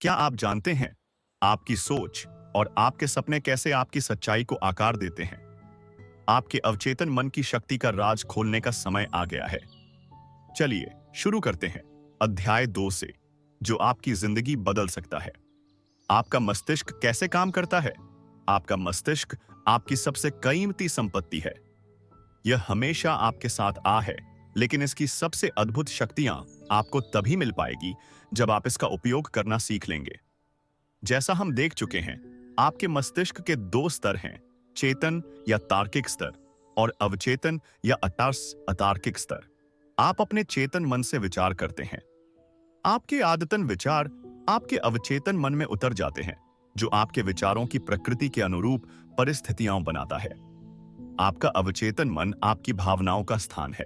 क्या आप जानते हैं आपकी सोच और आपके सपने कैसे आपकी सच्चाई को आकार देते हैं? आपके अवचेतन मन की शक्ति का राज खोलने का समय आ गया है। चलिए शुरू करते हैं अध्याय 2 से, जो आपकी जिंदगी बदल सकता है। आपका मस्तिष्क कैसे काम करता है? आपका मस्तिष्क आपकी सबसे कीमती संपत्ति है। यह हमेशा आपके साथ है, लेकिन इसकी सबसे अद्भुत शक्तियां आपको तभी मिल पाएगी जब आप इसका उपयोग करना सीख लेंगे। जैसा हम देख चुके हैं, आपके मस्तिष्क के दो स्तर हैं, चेतन या तार्किक स्तर और अवचेतन या अतार्किक स्तर। आप अपने चेतन मन से विचार करते हैं। आपके आदतन विचार आपके अवचेतन मन में उतर जाते हैं, जो आपके विचारों की प्रकृति के अनुरूप परिस्थितियां बनाता है। आपका अवचेतन मन आपकी भावनाओं का स्थान है।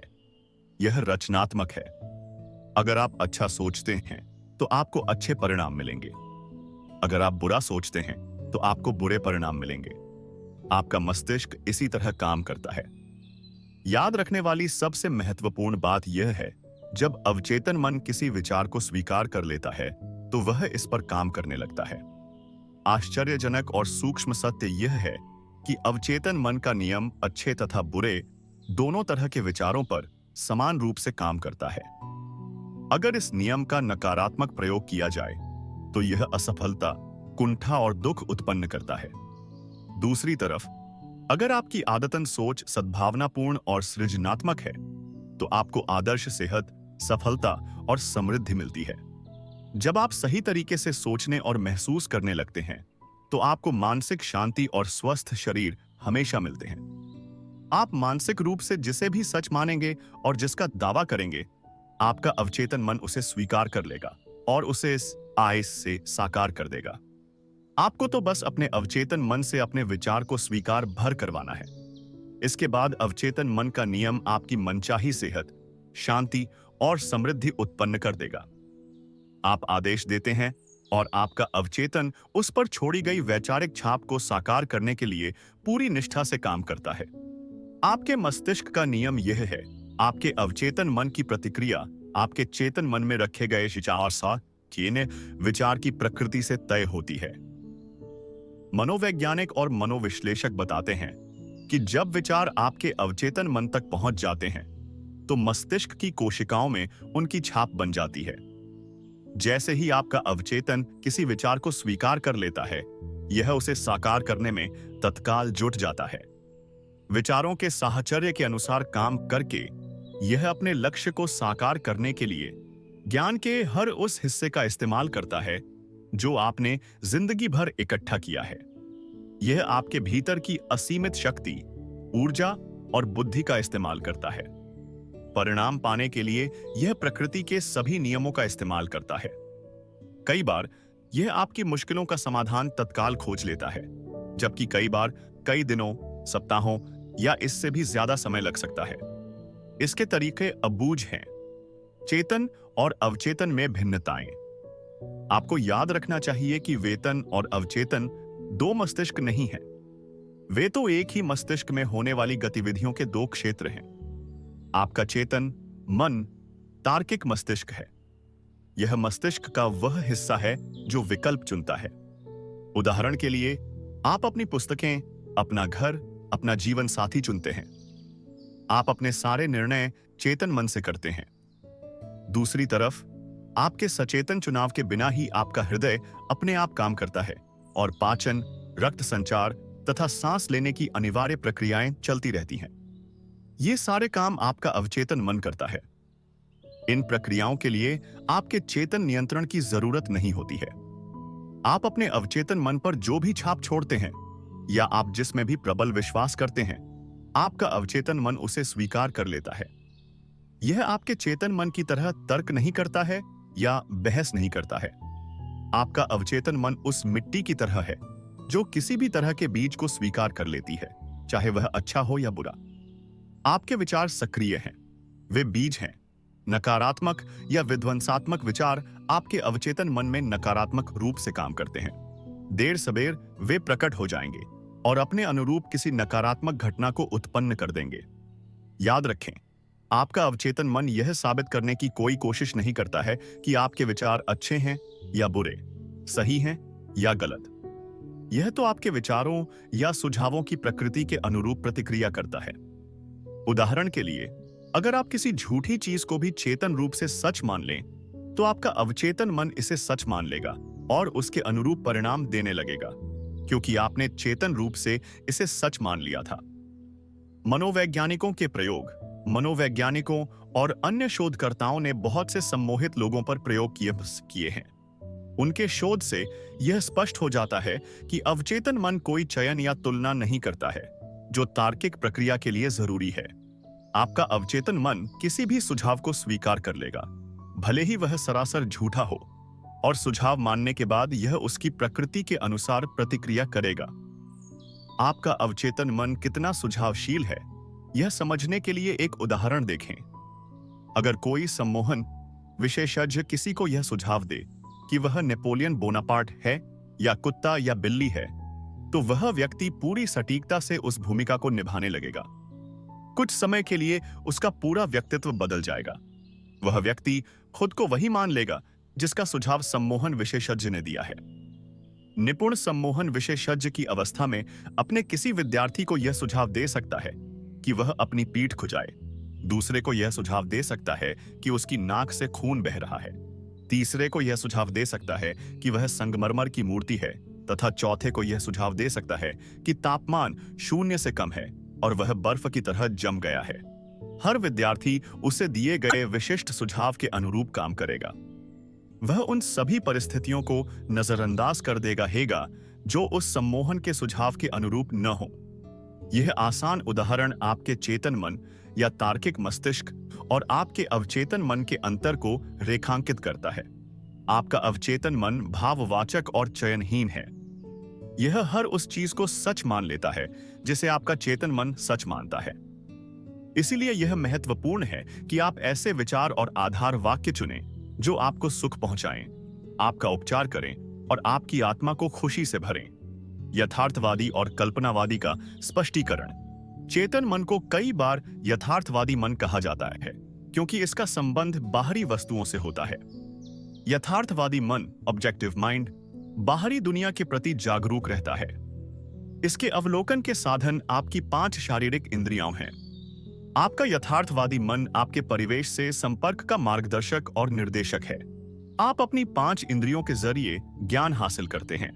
यह रचनात्मक है। अगर आप अच्छा सोचते हैं तो आपको अच्छे परिणाम मिलेंगे। अगर आप बुरा सोचते हैं तो आपको बुरे परिणाम मिलेंगे। आपका मस्तिष्क इसी तरह काम करता है। याद रखने वाली सबसे महत्वपूर्ण बात यह है, जब अवचेतन मन किसी विचार को स्वीकार कर लेता है तो वह इस पर काम करने लगता है। आश्चर्यजनक और सूक्ष्म सत्य यह है कि अवचेतन मन का नियम अच्छे तथा बुरे दोनों तरह के विचारों पर समान रूप से काम करता है। अगर इस नियम का नकारात्मक प्रयोग किया जाए तो यह असफलता, कुंठा और दुख उत्पन्न करता है। दूसरी तरफ, अगर आपकी आदतन सोच सद्भावनापूर्ण और सृजनात्मक है तो आपको आदर्श सेहत, सफलता और समृद्धि मिलती है। जब आप सही तरीके से सोचने और महसूस करने लगते हैं तो आपको मानसिक शांति और स्वस्थ शरीर हमेशा मिलते हैं। आप मानसिक रूप से जिसे भी सच मानेंगे और जिसका दावा करेंगे, आपका अवचेतन मन उसे स्वीकार कर लेगा और उसे इस आयस से साकार कर देगा। आपको तो बस अपने अवचेतन मन से अपने विचार को स्वीकार भर करवाना है। इसके बाद अवचेतन मन का नियम आपकी मनचाही सेहत, शांति और समृद्धि उत्पन्न कर देगा। आप आदेश देते हैं और आपका अवचेतन उस पर छोड़ी गई वैचारिक छाप को साकार करने के लिए पूरी निष्ठा से काम करता है। आपके मस्तिष्क का नियम यह है, आपके अवचेतन मन की प्रतिक्रिया आपके चेतन मन में रखे गए विचार की प्रकृति से तय होती है। मनोवैज्ञानिक और मनोविश्लेषक बताते हैं कि जब विचार आपके अवचेतन मन तक पहुंच जाते हैं तो मस्तिष्क की कोशिकाओं में उनकी छाप बन जाती है। जैसे ही आपका अवचेतन किसी विचार को स्वीकार कर लेता है, यह उसे साकार करने में तत्काल जुट जाता है। विचारों के साहचर्य के अनुसार काम करके यह अपने लक्ष्य को साकार करने के लिए ज्ञान के हर उस हिस्से का इस्तेमाल करता है जो आपने जिंदगी भर इकट्ठा किया है। यह आपके भीतर की असीमित शक्ति, ऊर्जा और बुद्धि का इस्तेमाल करता है। परिणाम पाने के लिए यह प्रकृति के सभी नियमों का इस्तेमाल करता है। कई बार यह आपकी मुश्किलों का समाधान तत्काल खोज लेता है, जबकि कई बार कई दिनों, सप्ताहों या इससे भी ज्यादा समय लग सकता है। इसके तरीके अबूझ हैं। चेतन और अवचेतन में भिन्नताएं। आपको याद रखना चाहिए कि वेतन और अवचेतन दो मस्तिष्क नहीं हैं। वे तो एक ही मस्तिष्क में होने वाली गतिविधियों के दो क्षेत्र हैं। आपका चेतन मन तार्किक मस्तिष्क है। यह मस्तिष्क का वह हिस्सा है जो विकल्प चुनता है। उदाहरण के लिए, आप अपनी पुस्तकें, अपना घर, अपना जीवन साथी चुनते हैं। आप अपने सारे निर्णय चेतन मन से करते हैं। दूसरी तरफ, आपके सचेतन चुनाव के बिना ही आपका हृदय अपने आप काम करता है और पाचन, रक्त संचार तथा सांस लेने की अनिवार्य प्रक्रियाएं चलती रहती हैं। ये सारे काम आपका अवचेतन मन करता है। इन प्रक्रियाओं के लिए आपके चेतन नियंत्रण की जरूरत नहीं होती है। आप अपने अवचेतन मन पर जो भी छाप छोड़ते हैं या आप जिसमें भी प्रबल विश्वास करते हैं, आपका अवचेतन मन उसे स्वीकार कर लेता है। यह आपके चेतन मन की तरह तर्क नहीं करता है या बहस नहीं करता है। आपका अवचेतन मन उस मिट्टी की तरह है जो किसी भी तरह के बीज को स्वीकार कर लेती है, चाहे वह अच्छा हो या बुरा। आपके विचार सक्रिय हैं, वे बीज हैं। नकारात्मक या विध्वंसात्मक विचार आपके अवचेतन मन में नकारात्मक रूप से काम करते हैं। देर सबेर वे प्रकट हो जाएंगे और अपने अनुरूप किसी नकारात्मक घटना को उत्पन्न कर देंगे। याद रखें, आपका अवचेतन मन यह साबित करने की कोई कोशिश नहीं करता है कि आपके विचार अच्छे हैं या बुरे। सही हैं या गलत। यह तो आपके विचारों या सुझावों की प्रकृति के अनुरूप प्रतिक्रिया करता है। उदाहरण के लिए, अगर आप किसी झूठी चीज को भी चेतन रूप से सच मान लें, तो आपका अवचेतन मन इसे सच मान लेगा और उसके अनुरूप परिणाम देने लगेगा, क्योंकि आपने चेतन रूप से इसे सच मान लिया था। मनोवैज्ञानिकों के प्रयोग, मनोवैज्ञानिकों और अन्य शोधकर्ताओं ने बहुत से सम्मोहित लोगों पर प्रयोग किए हैं। उनके शोध से यह स्पष्ट हो जाता है कि अवचेतन मन कोई चयन या तुलना नहीं करता है, जो तार्किक प्रक्रिया के लिए जरूरी है। आपका अवचेतन मन किसी भी सुझाव को स्वीकार कर लेगा, भले ही वह सरासर झूठा हो, और सुझाव मानने के बाद यह उसकी प्रकृति के अनुसार प्रतिक्रिया करेगा। आपका अवचेतन मन कितना सुझावशील है, यह समझने के लिए एक उदाहरण देखें। अगर कोई सम्मोहन विशेषज्ञ किसी को यह सुझाव दे कि वह नेपोलियन बोनापार्ट है या कुत्ता या बिल्ली है, तो वह व्यक्ति पूरी सटीकता से उस भूमिका को निभाने लगेगा। कुछ समय के लिए उसका पूरा व्यक्तित्व बदल जाएगा। वह व्यक्ति खुद को वही मान लेगा जिसका सुझाव सम्मोहन विशेषज्ञ ने दिया है। निपुण सम्मोहन विशेषज्ञ की अवस्था में अपने किसी विद्यार्थी को यह सुझाव दे सकता है कि वह अपनी पीठ खुजाए, दूसरे को यह सुझाव दे सकता है कि उसकी नाक से खून बह रहा है, तीसरे को यह सुझाव दे सकता है कि वह संगमरमर की मूर्ति है, तथा चौथे को यह सुझाव दे सकता है कि तापमान 0 से कम है और वह बर्फ की तरह जम गया है। हर विद्यार्थी उसे दिए गए विशिष्ट सुझाव के अनुरूप काम करेगा। वह उन सभी परिस्थितियों को नजरअंदाज कर देगा जो उस सम्मोहन के सुझाव के अनुरूप न हो। यह आसान उदाहरण आपके चेतन मन या तार्किक मस्तिष्क और आपके अवचेतन मन के अंतर को रेखांकित करता है। आपका अवचेतन मन भाववाचक और चयनहीन है। यह हर उस चीज को सच मान लेता है जिसे आपका चेतन मन सच मानता है। इसीलिए यह महत्वपूर्ण है कि आप ऐसे विचार और आधार वाक्य चुनें जो आपको सुख पहुंचाएं, आपका उपचार करें और आपकी आत्मा को खुशी से भरें। यथार्थवादी और कल्पनावादी का स्पष्टीकरण। चेतन मन को कई बार यथार्थवादी मन कहा जाता है क्योंकि इसका संबंध बाहरी वस्तुओं से होता है। यथार्थवादी मन, ऑब्जेक्टिव माइंड, बाहरी दुनिया के प्रति जागरूक रहता है। इसके अवलोकन के साधन आपकी 5 शारीरिक इंद्रियां हैं। आपका यथार्थवादी मन आपके परिवेश से संपर्क का मार्गदर्शक और निर्देशक है। आप अपनी 5 इंद्रियों के जरिए ज्ञान हासिल करते हैं।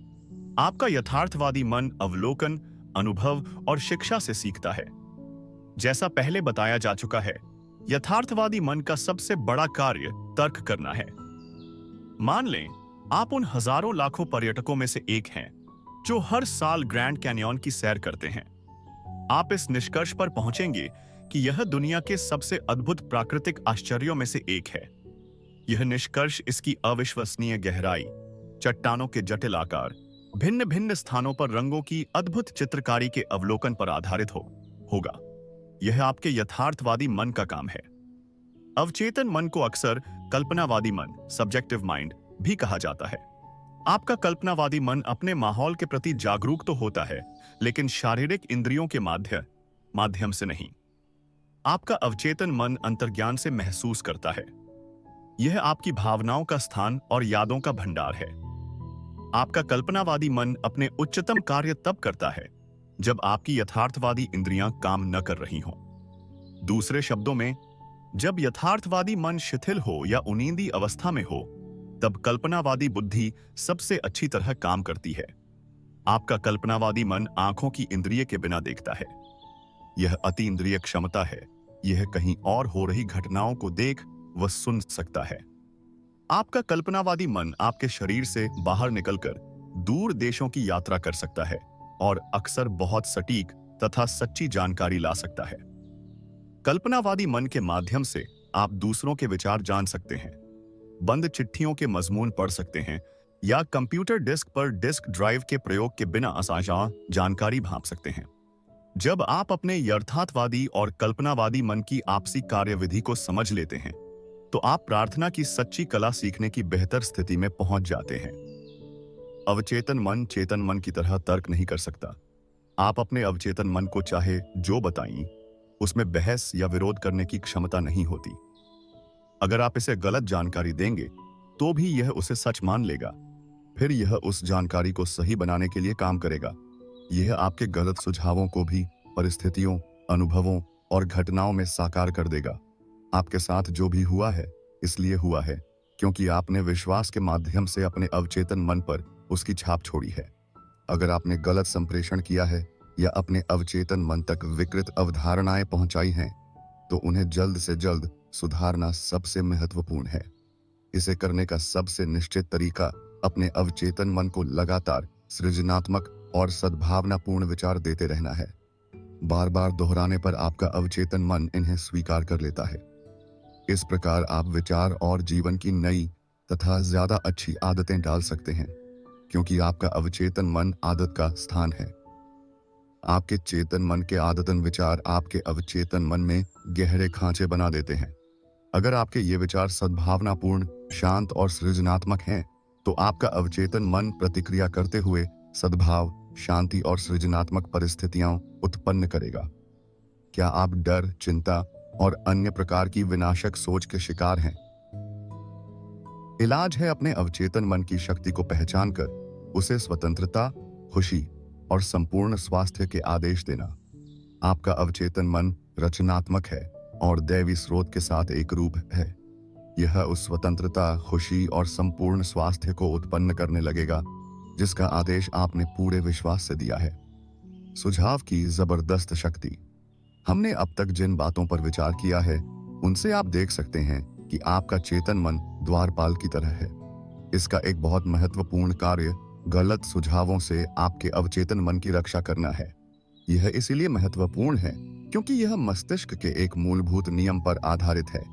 आपका यथार्थवादी मन अवलोकन, अनुभव और शिक्षा से सीखता है। जैसा पहले बताया जा चुका है, यथार्थवादी मन का सबसे बड़ा कार्य तर्क करना है। मान लें आप उन हजारों लाखों पर्यटकों में से एक हैं जो हर साल ग्रैंड कैन्यन की सैर करते हैं। आप इस निष्कर्ष पर पहुंचेंगे कि यह दुनिया के सबसे अद्भुत प्राकृतिक आश्चर्यों में से एक है। यह निष्कर्ष इसकी अविश्वसनीय गहराई, चट्टानों के जटिल आकार, भिन्न भिन्न स्थानों पर रंगों की अद्भुत चित्रकारी के अवलोकन पर आधारित होगा। यह आपके यथार्थवादी मन का काम है। अवचेतन मन को अक्सर कल्पनावादी मन, सब्जेक्टिव माइंड भी कहा जाता है। आपका कल्पनावादी मन अपने माहौल के प्रति जागरूक तो होता है, लेकिन शारीरिक इंद्रियों के माध्यम से नहीं। आपका अवचेतन मन अंतर्ज्ञान से महसूस करता है। यह आपकी भावनाओं का स्थान और यादों का भंडार है। आपका कल्पनावादी मन अपने उच्चतम कार्य तब करता है जब आपकी यथार्थवादी इंद्रियां काम न कर रही हों। दूसरे शब्दों में, जब यथार्थवादी मन शिथिल हो या उनींदी अवस्था में हो, तब कल्पनावादी बुद्धि सबसे अच्छी तरह काम करती है। आपका कल्पनावादी मन आंखों की इंद्रिय के बिना देखता है। यह अति इंद्रिय क्षमता है। यह कहीं और हो रही घटनाओं को देख व सुन सकता है। आपका कल्पनावादी मन आपके शरीर से बाहर निकलकर दूर देशों की यात्रा कर सकता है और अक्सर बहुत सटीक तथा सच्ची जानकारी ला सकता है। कल्पनावादी मन के माध्यम से आप दूसरों के विचार जान सकते हैं, बंद चिट्ठियों के मजमून पढ़ सकते हैं या कंप्यूटर डिस्क पर डिस्क ड्राइव के प्रयोग के बिना असाजा जानकारी भांप सकते हैं। जब आप अपने यथार्थवादी और कल्पनावादी मन की आपसी कार्यविधि को समझ लेते हैं, तो आप प्रार्थना की सच्ची कला सीखने की बेहतर स्थिति में पहुंच जाते हैं। अवचेतन मन चेतन मन की तरह तर्क नहीं कर सकता। आप अपने अवचेतन मन को चाहे जो बताएं, उसमें बहस या विरोध करने की क्षमता नहीं होती। अगर आप इसे गलत जानकारी देंगे, तो भी यह उसे सच मान लेगा। फिर यह उस जानकारी को सही बनाने के लिए काम करेगा। यह आपके गलत सुझावों को भी परिस्थितियों, अनुभवों और घटनाओं में साकार कर देगा। आपके साथ जो भी हुआ है, इसलिए हुआ है क्योंकि आपने विश्वास के माध्यम से अपने अवचेतन मन पर उसकी छाप छोड़ी है। अगर आपने गलत संप्रेषण किया है या अपने अवचेतन मन तक विकृत अवधारणाएं पहुंचाई हैं, तो उन्हें जल्द से जल्द सुधारना सबसे महत्वपूर्ण है। इसे करने का सबसे निश्चित तरीका अपने अवचेतन मन को लगातार सृजनात्मक और सद्भावनापूर्ण विचार देते रहना है। बार बार दोहराने पर आपका अवचेतन मन इन्हें स्वीकार कर लेता है। इस प्रकार आप विचार और जीवन की नई तथा ज्यादा अच्छी आदतें डाल सकते हैं, क्योंकि आपका अवचेतन मन आदत का स्थान है। आपके चेतन मन के आदतन विचार आपके अवचेतन मन में गहरे खांचे बना देते हैं। अगर आपके ये विचार सद्भावनापूर्ण, शांत और सृजनात्मक हैं, तो आपका अवचेतन मन प्रतिक्रिया करते हुए सद्भाव, शांति और सृजनात्मक परिस्थितियां उत्पन्न करेगा। क्या आप डर, चिंता और अन्य प्रकार की विनाशक सोच के शिकार हैं? इलाज है अपने अवचेतन मन की शक्ति को पहचान कर उसे स्वतंत्रता, खुशी और संपूर्ण स्वास्थ्य के आदेश देना। आपका अवचेतन मन रचनात्मक है और दैवी स्रोत के साथ एक रूप है। यह उस स्वतंत्रता, खुशी और संपूर्ण स्वास्थ्य को उत्पन्न करने लगेगा जिसका आदेश आपने पूरे विश्वास से दिया है। सुझाव की जबरदस्त शक्ति। हमने अब तक जिन बातों पर विचार किया है, उनसे आप देख सकते हैं कि आपका चेतन मन द्वारपाल की तरह है। इसका एक बहुत महत्वपूर्ण कार्य गलत सुझावों से आपके अवचेतन मन की रक्षा करना है। यह इसीलिए महत्वपूर्ण है क्योंकि यह मस्तिष्क के एक मूलभूत नियम पर आधारित है।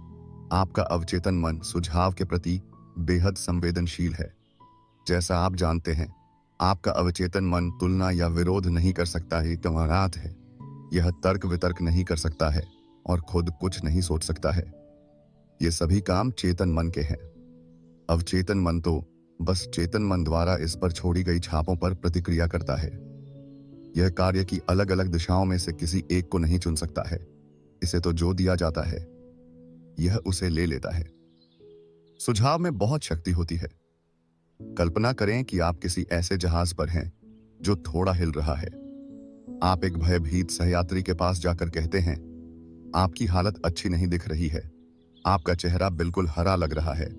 आपका अवचेतन मन सुझाव के प्रति बेहद संवेदनशील है। जैसा आप जानते हैं, आपका अवचेतन मन तुलना या विरोध नहीं कर सकता है, तुम्हारात है। यह तर्क वितर्क नहीं कर सकता है और खुद कुछ नहीं सोच सकता है। ये सभी काम चेतन मन के हैं। अवचेतन मन तो बस चेतन मन द्वारा इस पर छोड़ी गई छापों पर प्रतिक्रिया करता है। यह कार्य की अलग अलग दिशाओं में से किसी एक को नहीं चुन सकता है। इसे तो जो दिया जाता है, यह उसे ले लेता है। सुझाव में बहुत शक्ति होती है। कल्पना करें कि आप किसी ऐसे जहाज पर हैं जो थोड़ा हिल रहा है। आप एक भयभीत सहयात्री के पास जाकर कहते हैं, आपकी हालत अच्छी नहीं दिख रही है, आपका चेहरा बिल्कुल हरा लग रहा है।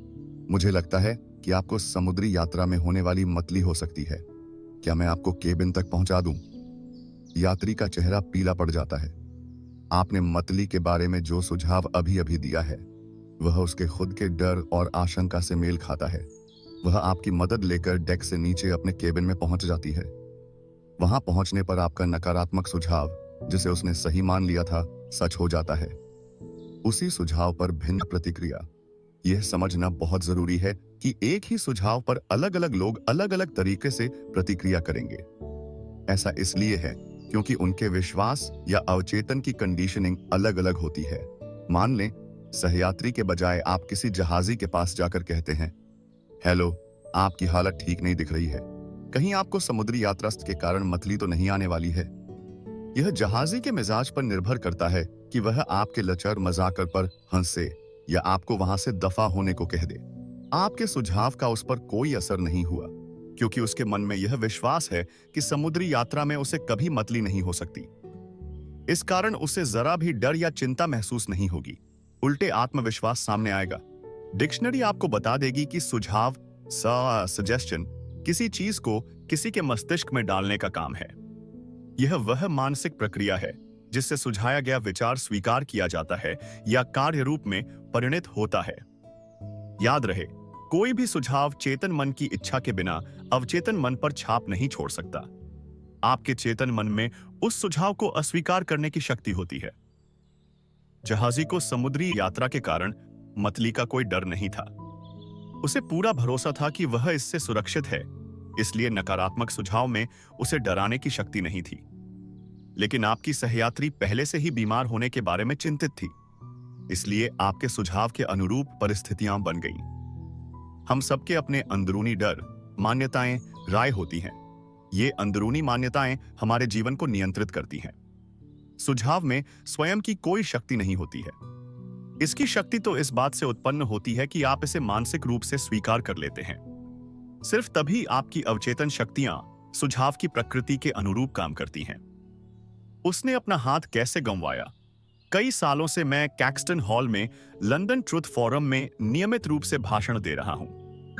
मुझे लगता है कि आपको समुद्री यात्रा में होने वाली मतली हो सकती है। क्या मैं आपको केबिन तक पहुंचा दूं? यात्री का चेहरा पीला पड़ जाता है। आपने मतली के बारे में जो सुझाव अभी अभी दिया है, वह उसके खुद के डर और आशंका से मेल खाता है। वह आपकी मदद लेकर डेक से नीचे अपने केबिन में पहुंच जाती है। वहां पहुंचने पर आपका नकारात्मक सुझाव, जिसे उसने सही मान लिया था, सच हो जाता है। उसी सुझाव पर भिन्न प्रतिक्रिया। यह समझना बहुत जरूरी है कि एक ही सुझाव पर अलग अलग लोग अलग अलग तरीके से प्रतिक्रिया करेंगे। ऐसा इसलिए है क्योंकि उनके विश्वास या अवचेतन की कंडीशनिंग अलग अलग होती है। मान लें, सहयात्री के बजाय आप किसी जहाजी के पास जाकर कहते हैं, हेलो, आपकी हालत ठीक नहीं दिख रही है। कहीं आपको समुद्री यात्रा के कारण मतली तो नहीं आने वाली है? यह जहाजी के मिजाज पर निर्भर करता है कि वह आपके लचर मजाक पर हंसे या आपको वहां से दफा होने को कह दे। आपके सुझाव का उस पर कोई असर नहीं हुआ, क्योंकि उसके मन में यह विश्वास है कि समुद्री यात्रा में उसे कभी मतली नहीं हो सकती। इस कारण उसे जरा भी डर या चिंता महसूस नहीं होगी। उल्टे आत्मविश्वास सामने आएगा। डिक्शनरी आपको बता देगी कि सुझाव, सजेशन, किसी चीज को किसी के मस्तिष्क में डालने का काम है। यह वह मानसिक प्रक्रिया है जिससे सुझाया गया विचार स्वीकार किया जाता है या कार्य रूप में परिणत होता है। याद रहे, कोई भी सुझाव चेतन मन की इच्छा के बिना अवचेतन मन पर छाप नहीं छोड़ सकता। आपके चेतन मन में उस सुझाव को अस्वीकार करने की शक्ति होती है। जहाजी को समुद्री यात्रा के कारण मतली का कोई डर नहीं था। उसे पूरा भरोसा था कि वह इससे सुरक्षित है, इसलिए नकारात्मक सुझाव में उसे डराने की शक्ति नहीं थी। लेकिन आपकी सहयात्री पहले से ही बीमार होने के बारे में चिंतित थी, इसलिए आपके सुझाव के अनुरूप परिस्थितियां बन गईं। हम सबके अपने अंदरूनी डर, मान्यताएं, राय होती हैं। ये अंदरूनी मान्यताएं हमारे जीवन को नियंत्रित करती हैं। सुझाव में स्वयं की कोई शक्ति नहीं होती है। इसकी शक्ति तो इस बात से उत्पन्न होती है कि आप इसे मानसिक रूप से स्वीकार कर लेते हैं। सिर्फ तभी आपकी अवचेतन शक्तियां सुझाव की प्रकृति के अनुरूप काम करती हैं। उसने अपना हाथ कैसे गंवाया? कई सालों से मैं कैक्सटन हॉल में लंदन ट्रुथ फोरम में नियमित रूप से भाषण दे रहा हूं,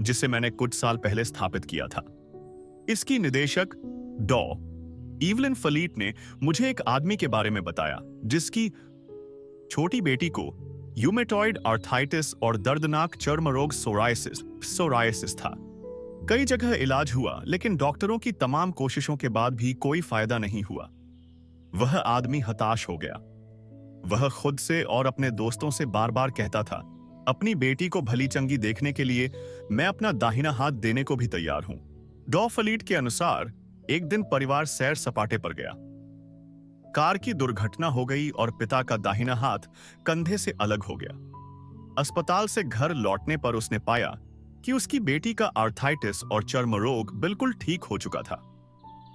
जिसे मैंने कुछ साल पहले स्थापित किया था। इसकी निदेशक डॉ इवलिन फलीट ने मुझे एक आदमी के बारे में बताया जिसकी छोटी बेटी को यूमेटॉइड आर्थराइटिस और दर्दनाक चर्म रोग सोरायसिस था। कई जगह इलाज हुआ, लेकिन डॉक्टरों की तमाम कोशिशों के बाद भी कोई फायदा नहीं हुआ। वह आदमी हताश हो गया। वह खुद से और अपने दोस्तों से बार बार कहता था, अपनी बेटी को भली चंगी देखने के लिए मैं अपना दाहिना हाथ देने को भी तैयार हूं। डॉ फलीट के अनुसार एक दिन परिवार सैर सपाटे पर गया। कार की दुर्घटना हो गई और पिता का दाहिना हाथ कंधे से अलग हो गया। अस्पताल से घर लौटने पर उसने पाया कि उसकी बेटी का आर्थराइटिस और चर्म रोग बिल्कुल ठीक हो चुका था।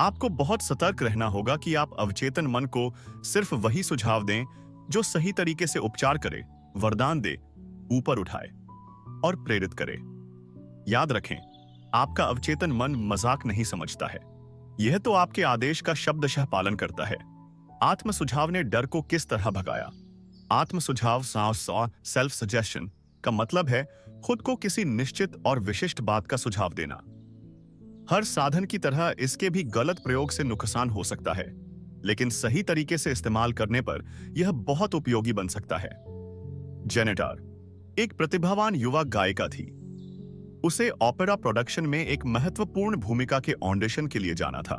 आपको बहुत सतर्क रहना होगा कि आप अवचेतन मन को सिर्फ वही सुझाव दें जो सही तरीके से उपचार करे, वरदान दे, ऊपर उठाए और प्रेरित करे। याद रखें, आपका अवचेतन मन मजाक नहीं समझता है। यह तो आपके आदेश का शब्दशः पालन करता है। आत्म सुझाव ने डर को किस तरह भगाया? आत्म सुझाव सेल्फ सजेशन का मतलब है खुद को किसी निश्चित और विशिष्ट बात का सुझाव देना। हर साधन की तरह इसके भी गलत प्रयोग से नुकसान हो सकता है, लेकिन सही तरीके से इस्तेमाल करने पर यह बहुत उपयोगी बन सकता है। जेनेटार एक प्रतिभावान युवा गायिका थी। उसे ओपेरा प्रोडक्शन में एक महत्वपूर्ण भूमिका के ऑडिशन के लिए जाना था।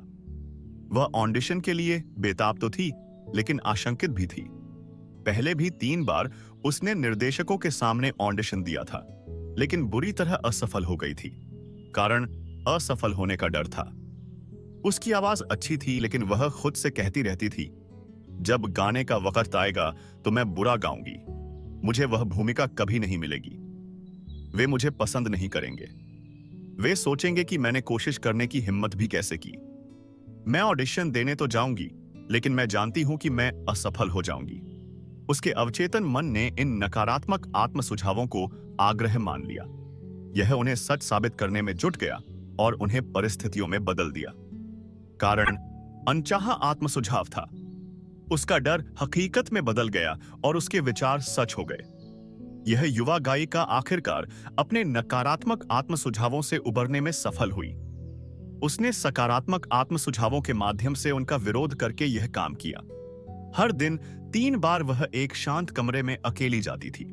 वह ऑडिशन के लिए बेताब तो थी, लेकिन आशंकित भी थी। पहले भी 3 बार उसने निर्देशकों के सामने ऑडिशन दिया था, लेकिन बुरी तरह असफल हो गई थी। कारण असफल होने का डर था। उसकी आवाज अच्छी थी, लेकिन वह खुद से कहती रहती थी, जब गाने का वक्त आएगा तो मैं बुरा गाऊंगी, मुझे वह भूमिका कभी नहीं मिलेगी, वे मुझे पसंद नहीं करेंगे, वे सोचेंगे कि मैंने कोशिश करने की हिम्मत भी कैसे की। मैं ऑडिशन देने तो जाऊंगी, लेकिन मैं जानती हूं कि मैं असफल हो जाऊंगी। उसके अवचेतन मन ने इन नकारात्मक आत्म सुझावों को आग्रह मान लिया। यह उन्हें सच साबित करने में जुट गया और उन्हें परिस्थितियों में बदल दिया। कारण अनचाहा आत्म सुझाव था। उसका डर हकीकत में बदल गया और उसके विचार सच हो गए। यह युवा गायिका आखिरकार अपने नकारात्मक आत्म सुझावों से उबरने में सफल हुई। उसने सकारात्मक आत्म सुझावों के माध्यम से उनका विरोध करके यह काम किया। हर दिन 3 बार वह एक शांत कमरे में अकेली जाती थी।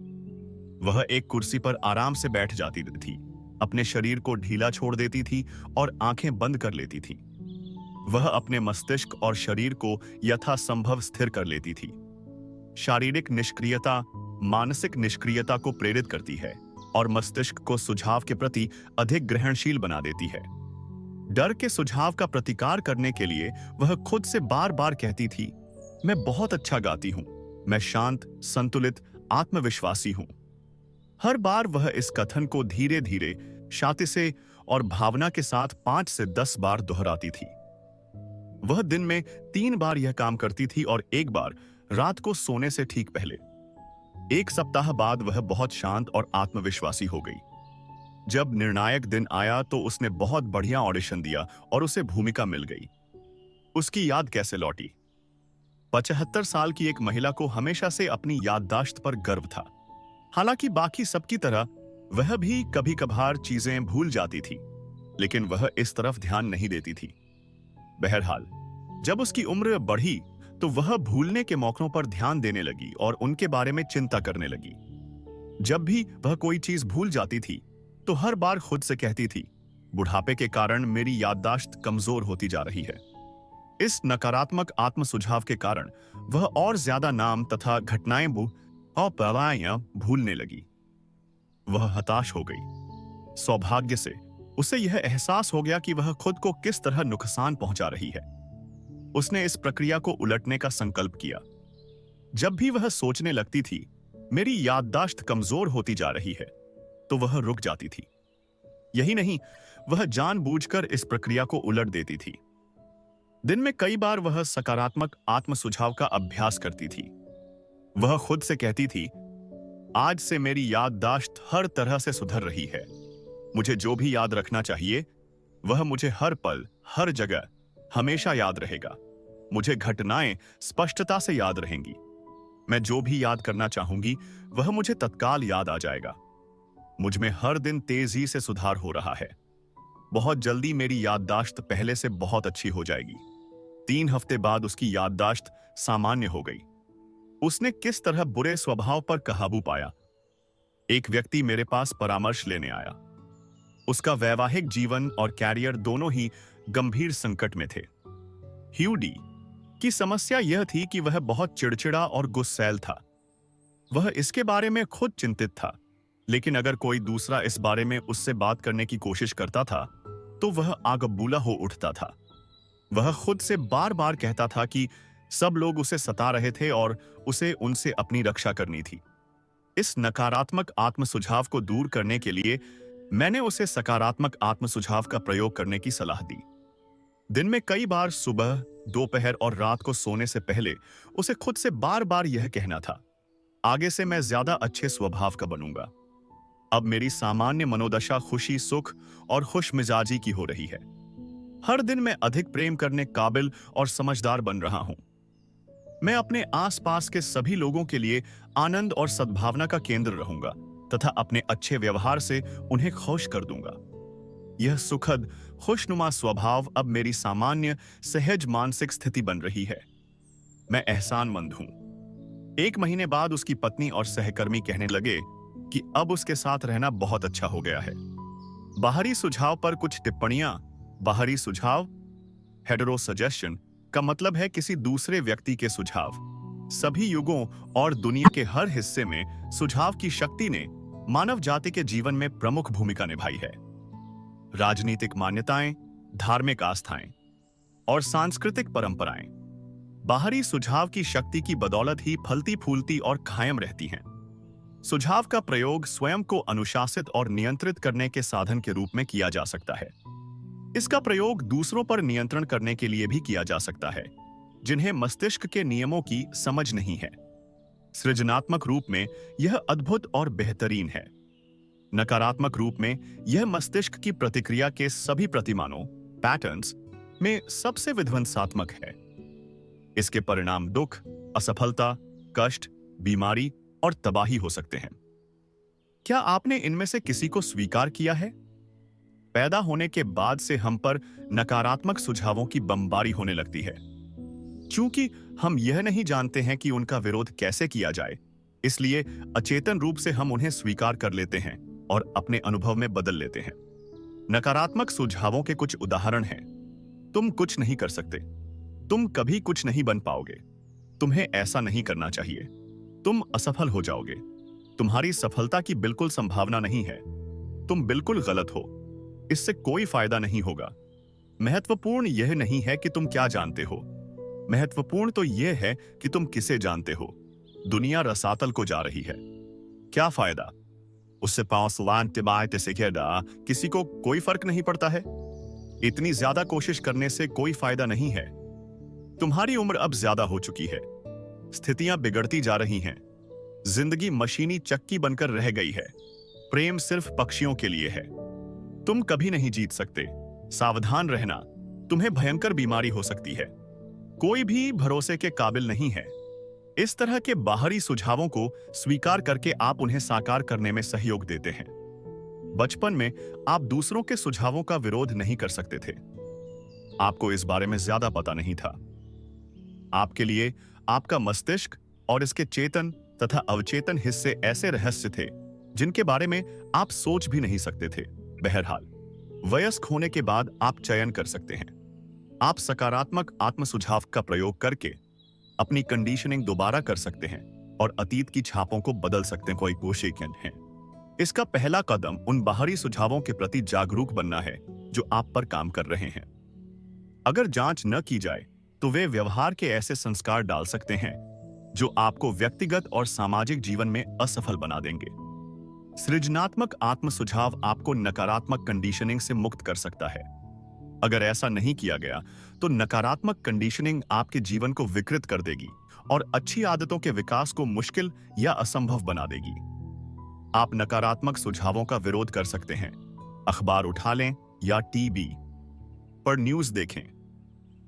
वह एक कुर्सी पर आराम से बैठ जाती थी, अपने शरीर को ढीला छोड़ देती थी और आंखें बंद कर लेती थी। वह अपने मस्तिष्क और शरीर को यथासंभव स्थिर कर लेती थी। शारीरिक निष्क्रियता मानसिक निष्क्रियता को प्रेरित करती है और मस्तिष्क को सुझाव के प्रति अधिक ग्रहणशील बना देती है। डर के सुझाव का प्रतिकार करने के लिए वह खुद से बार बार कहती थी, मैं बहुत अच्छा गाती हूं, मैं शांत, संतुलित, आत्मविश्वासी हूं। हर बार वह इस कथन को धीरे धीरे, शांति से और भावना के साथ 5 से 10 बार दोहराती थी। वह दिन में 3 बार यह काम करती थी और एक बार रात को सोने से ठीक पहले। 1 सप्ताह बाद वह बहुत शांत और आत्मविश्वासी हो गई। जब निर्णायक दिन आया तो उसने बहुत बढ़िया ऑडिशन दिया और उसे भूमिका मिल गई। उसकी याद कैसे लौटी? 75 साल की एक महिला को हमेशा से अपनी याददाश्त पर गर्व था। हालांकि बाकी सबकी तरह वह भी कभी कभार चीजें भूल जाती थी, लेकिन वह इस तरफ ध्यान नहीं देती थी। बहरहाल, जब उसकी उम्र बढ़ी तो वह भूलने के मौकों पर ध्यान देने लगी और उनके बारे में चिंता करने लगी। जब भी वह कोई चीज भूल जाती थी तो हर बार खुद से कहती थी, बुढ़ापे के कारण मेरी याददाश्त कमजोर होती जा रही है। इस नकारात्मक आत्म सुझाव के कारण वह और ज्यादा नाम तथा घटनाएं भूलने लगी। वह हताश हो गई। सौभाग्य से उसे यह एहसास हो गया कि वह खुद को किस तरह नुकसान पहुंचा रही है। उसने इस प्रक्रिया को उलटने का संकल्प किया। जब भी वह सोचने लगती थी, मेरी याददाश्त कमजोर होती जा रही है, तो वह रुक जाती थी। यही नहीं, वह जानबूझकर इस प्रक्रिया को उलट देती थी। दिन में कई बार वह सकारात्मक आत्म सुझाव का अभ्यास करती थी। वह खुद से कहती थी, आज से मेरी याददाश्त हर तरह से सुधर रही है, मुझे जो भी याद रखना चाहिए वह मुझे हर पल, हर जगह हमेशा याद रहेगा। मुझे घटनाएं स्पष्टता से याद रहेंगी। मैं जो भी याद करना चाहूंगी वह मुझे तत्काल याद आ जाएगा। मुझ में हर दिन तेजी से सुधार हो रहा है। बहुत जल्दी मेरी याददाश्त पहले से बहुत अच्छी हो जाएगी। 3 हफ्ते बाद उसकी याददाश्त सामान्य हो गई। उसने किस तरह बुरे स्वभाव पर काबू पाया। एक व्यक्ति मेरे पास परामर्श लेने आया। उसका वैवाहिक जीवन और कैरियर दोनों ही गंभीर संकट में थे। ह्यूडी की समस्या यह थी कि वह बहुत चिड़चिड़ा और गुस्सैल था। वह इसके बारे में खुद चिंतित था, लेकिन अगर कोई दूसरा इस बारे में उससे बात करने की कोशिश करता था तो वह आगबूला हो उठता था। वह खुद से बार बार कहता था कि सब लोग उसे सता रहे थे और उसे उनसे अपनी रक्षा करनी थी। इस नकारात्मक आत्म सुझाव को दूर करने के लिए मैंने उसे सकारात्मक आत्म सुझाव का प्रयोग करने की सलाह दी। दिन में कई बार सुबह, दोपहर और रात को सोने से पहले उसे खुद से बार बार यह कहना था, आगे से मैं ज्यादा अच्छे स्वभाव का बनूंगा। अब मेरी सामान्य मनोदशा खुशी, सुख और खुशमिजाजी की हो रही है। हर दिन मैं अधिक प्रेम करने काबिल और समझदार बन रहा हूं। मैं अपने आसपास के सभी लोगों के लिए आनंद और सद्भावना का केंद्र रहूंगा तथा अपने अच्छे व्यवहार से उन्हें खुश कर दूंगा। यह सुखद, खुशनुमा स्वभाव अब मेरी सामान्य, सहज मानसिक स्थिति बन रही है। मैं एहसानमंद हूं। 1 महीने बाद उसकी पत्नी और सहकर्मी कहने लगे कि अब उसके साथ रहना बहुत अच्छा हो गया है। बाहरी सुझाव पर कुछ टिप्पणियां। बाहरी सुझाव, हेटेरो सजेशन, का मतलब है किसी दूसरे व्यक्ति के सुझाव। सभी युगों और दुनिया के हर हिस्से में सुझाव की शक्ति ने मानव जाति के जीवन में प्रमुख भूमिका निभाई है। राजनीतिक मान्यताएं, धार्मिक आस्थाएं और सांस्कृतिक परंपराएं बाहरी सुझाव की शक्ति की बदौलत ही फलती फूलती और कायम रहती हैं। सुझाव का प्रयोग स्वयं को अनुशासित और नियंत्रित करने के साधन के रूप में किया जा सकता है। इसका प्रयोग दूसरों पर नियंत्रण करने के लिए भी किया जा सकता है, जिन्हें मस्तिष्क के नियमों की समझ नहीं है। सृजनात्मक रूप में यह अद्भुत और बेहतरीन है। नकारात्मक रूप में यह मस्तिष्क की प्रतिक्रिया के सभी प्रतिमानों, पैटर्न्स में सबसे विध्वंसात्मक है। इसके परिणाम दुख, असफलता, कष्ट, बीमारी और तबाही हो सकते हैं। क्या आपने इनमें से किसी को स्वीकार किया है? पैदा होने के बाद से हम पर नकारात्मक सुझावों की बमबारी होने लगती है। चूंकि हम यह नहीं जानते हैं कि उनका विरोध कैसे किया जाए, इसलिए अचेतन रूप से हम उन्हें स्वीकार कर लेते हैं और अपने अनुभव में बदल लेते हैं। नकारात्मक सुझावों के कुछ उदाहरण हैं। तुम कुछ नहीं कर सकते। तुम कभी कुछ नहीं बन पाओगे। तुम्हें ऐसा नहीं करना चाहिए। तुम असफल हो जाओगे। तुम्हारी सफलता की बिल्कुल संभावना नहीं है। तुम बिल्कुल गलत हो। इससे कोई फायदा नहीं होगा। महत्वपूर्ण यह नहीं है कि तुम क्या जानते हो। महत्वपूर्ण तो यह है कि तुम किसे जानते हो। दुनिया रसातल को जा रही है। क्या फायदा? उससे किसी को कोई फर्क नहीं पड़ता है। इतनी ज्यादा कोशिश करने से कोई फायदा नहीं है। तुम्हारी उम्र अब ज्यादा हो चुकी है। स्थितियां बिगड़ती जा रही हैं। जिंदगी मशीनी चक्की बनकर रह गई है। प्रेम सिर्फ पक्षियों के लिए है। तुम कभी नहीं जीत सकते। सावधान रहना, तुम्हें भयंकर बीमारी हो सकती है। कोई भी भरोसे के काबिल नहीं है। इस तरह के बाहरी सुझावों को स्वीकार करके आप उन्हें साकार करने में सहयोग देते हैं। बचपन में आप दूसरों के सुझावों का विरोध नहीं कर सकते थे। आपको इस बारे में ज्यादा पता नहीं था। आपके लिए आपका मस्तिष्क और इसके चेतन तथा अवचेतन हिस्से ऐसे रहस्य थे जिनके बारे में आप सोच भी नहीं सकते थे। बहरहाल, वयस्क होने के बाद आप चयन कर सकते हैं। आप सकारात्मक आत्म सुझाव का प्रयोग करके अपनी कंडीशनिंग दोबारा कर सकते हैं और अतीत की छापों को बदल सकते हैं। कोई कोशिश है। इसका पहला कदम उन बाहरी सुझावों के प्रति जागरूक बनना है जो आप पर काम कर रहे हैं। अगर जांच न की जाए तो वे व्यवहार के ऐसे संस्कार डाल सकते हैं जो आपको व्यक्तिगत और सामाजिक जीवन में असफल बना देंगे। सृजनात्मक आत्म सुझाव आपको नकारात्मक कंडीशनिंग से मुक्त कर सकता है। अगर ऐसा नहीं किया गया तो नकारात्मक कंडीशनिंग आपके जीवन को विकृत कर देगी और अच्छी आदतों के विकास को मुश्किल या असंभव बना देगी। आप नकारात्मक सुझावों का विरोध कर सकते हैं, अखबार उठा लें या टीवी पर न्यूज देखें।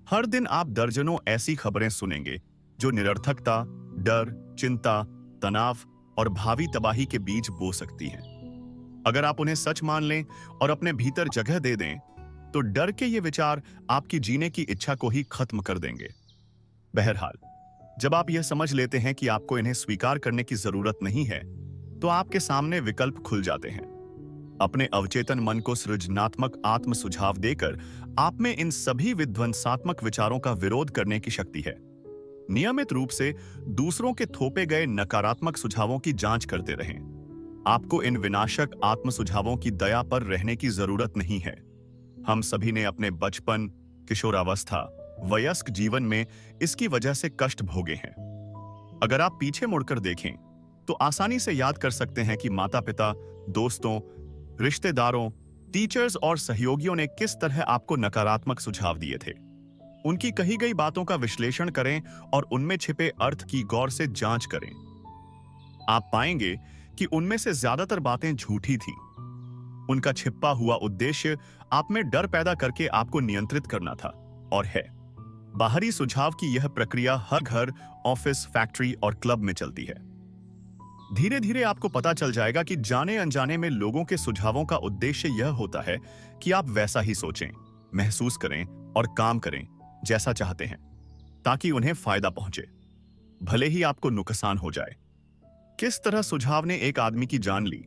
हर दिन आप दर्जनों ऐसी खबरें सुनेंगे जो निरर्थकता, डर, चिंता, तनाव और भावी तबाही के बीच बो सकती हैं। अगर आप उन्हें सच मान लें और अपने भीतर जगह दे दें, तो डर के ये विचार आपकी जीने की इच्छा को ही खत्म कर देंगे। बहरहाल, जब आप यह समझ लेते हैं कि आपको इन्हें स्वीकार करने की जरूरत नहीं है, तो आपके सामने विकल्प खुल जाते हैं। अपने अवचेतन मन को सृजनात्मक आत्म सुझाव देकर आप में इन सभी विध्वंसात्मक विचारों का विरोध करने की शक्ति है। नियमित रूप से दूसरों के थोपे गए नकारात्मक सुझावों की जांच करते रहें। आपको इन विनाशक आत्म सुझावों की दया पर रहने की जरूरत नहीं है। हम सभी ने अपने बचपन, किशोरावस्था, वयस्क जीवन में इसकी वजह से कष्ट भोगे हैं। अगर आप पीछे मुड़कर देखें, तो आसानी से याद कर सकते हैं कि माता-पिता, दोस्तों, रिश्तेदारों, टीचर्स और सहयोगियों ने किस तरह आपको नकारात्मक सुझाव दिए थे। उनकी कही गई बातों का विश्लेषण करें और उनमें छिपे अर्थ की गौर से जांच करें। आप पाएंगे कि उनमें से ज्यादातर बातें झूठी थीं। उनका छिपा हुआ उद्देश्य आप में डर पैदा करके आपको नियंत्रित करना था और है। बाहरी सुझाव की यह प्रक्रिया हर घर, ऑफिस, फैक्ट्री और क्लब में चलती है। धीरे धीरे आपको पता चल जाएगा कि जाने अनजाने में लोगों के सुझावों का उद्देश्य यह होता है कि आप वैसा ही सोचें, महसूस करें और काम करें जैसा चाहते हैं, ताकि उन्हें फायदा पहुंचे, भले ही आपको नुकसान हो जाए। किस तरह सुझाव ने एक आदमी की जान ली।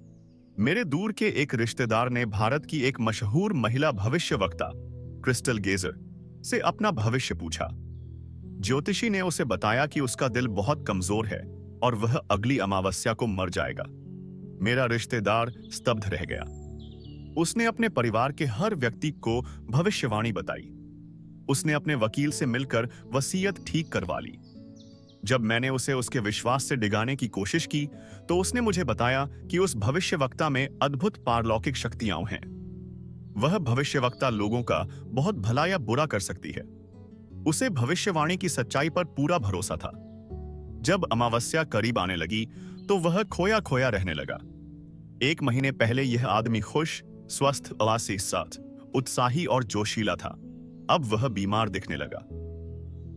मेरे दूर के एक रिश्तेदार ने भारत की एक मशहूर महिला भविष्यवक्ता क्रिस्टल गेजर से अपना भविष्य पूछा। ज्योतिषी ने उसे बताया कि उसका दिल बहुत कमजोर है और वह अगली अमावस्या को मर जाएगा। मेरा रिश्तेदार स्तब्ध रह गया। उसने अपने परिवार के हर व्यक्ति को भविष्यवाणी बताई। उसने अपने वकील से मिलकर वसीयत ठीक करवा ली। जब मैंने उसे उसके विश्वास से डिगाने की कोशिश की, तो उसने मुझे बताया कि उस भविष्यवक्ता में अद्भुत पारलौकिक शक्तियां हैं। वह भविष्यवक्ता लोगों का बहुत भला या बुरा कर सकती है। उसे भविष्यवाणी की सच्चाई पर पूरा भरोसा था। जब अमावस्या करीब आने लगी, तो वह खोया खोया रहने लगा। 1 महीने पहले यह आदमी खुश, स्वस्थ, उल्लासी साथ, उत्साही और जोशीला था। अब वह बीमार दिखने लगा।